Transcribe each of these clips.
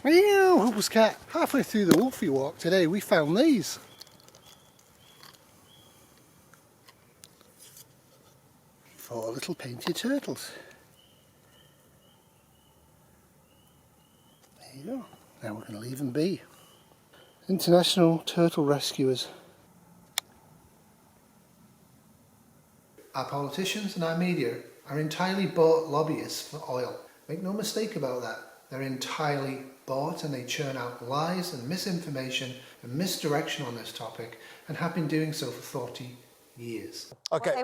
Meow, Hubbles cat. Halfway through the Wolfie walk today we found these. 4 little painted turtles. There you go. Now we're going to leave them be. International Turtle Rescuers. Our politicians and our media are entirely bought lobbyists for oil. Make no mistake about that. They're entirely bought and they churn out lies and misinformation and misdirection on this topic and have been doing so for 40 years. Okay,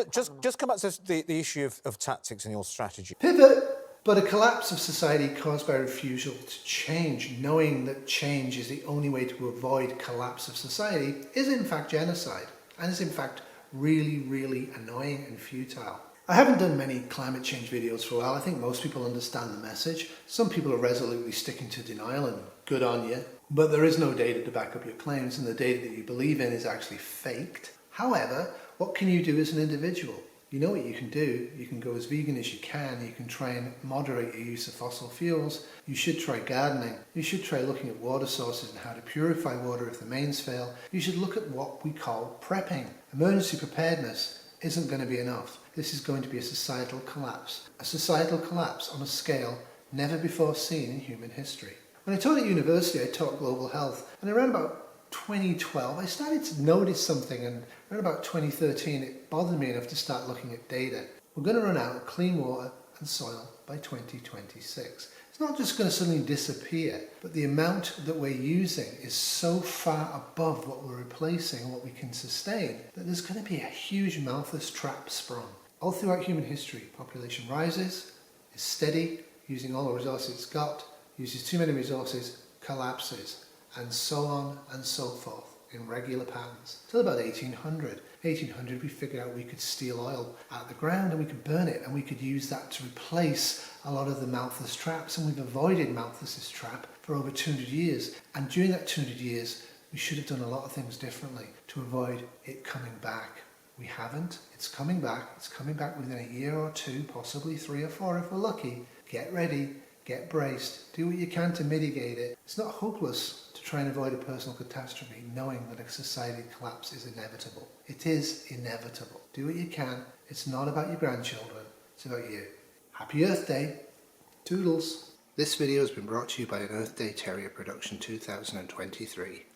just come back to the issue of tactics and your strategy. Pivot! But a collapse of society caused by refusal to change, knowing that change is the only way to avoid collapse of society, is in fact genocide and is in fact really, really annoying and futile. I haven't done many climate change videos for a while. I think most people understand the message. Some people are resolutely sticking to denial and good on you. But there is no data to back up your claims and the data that you believe in is actually faked. However, what can you do as an individual? You know what you can do. You can go as vegan as you can. You can try and moderate your use of fossil fuels. You should try gardening. You should try looking at water sources and how to purify water if the mains fail. You should look at what we call prepping. Emergency preparedness isn't going to be enough. This is going to be a societal collapse. A societal collapse on a scale never before seen in human history. When I taught at university, I taught global health, and around about 2012 I started to notice something, and around about 2013 it bothered me enough to start looking at data. We're going to run out of clean water and soil by 2026. It's not just going to suddenly disappear, but the amount that we're using is so far above what we're replacing and what we can sustain that there's going to be a huge Malthus trap sprung. All throughout human history, population rises, is steady, using all the resources it's got, uses too many resources, collapses, and so on and so forth in regular patterns. Till about 1800. 1800 we figured out we could steal oil out of the ground and we could burn it and we could use that to replace a lot of the Malthus traps, and we've avoided Malthus's trap for over 200 years. And during that 200 years we should have done a lot of things differently to avoid it coming back. We haven't. It's coming back. It's coming back within a year or two, possibly 3 or 4 if we're lucky. Get ready. Get braced. Do what you can to mitigate it. It's not hopeless to try and avoid a personal catastrophe, knowing that a society collapse is inevitable. It is inevitable. Do what you can. It's not about your grandchildren. It's about you. Happy Earth Day. Toodles. This video has been brought to you by an Earth Day Terrier Production 2023.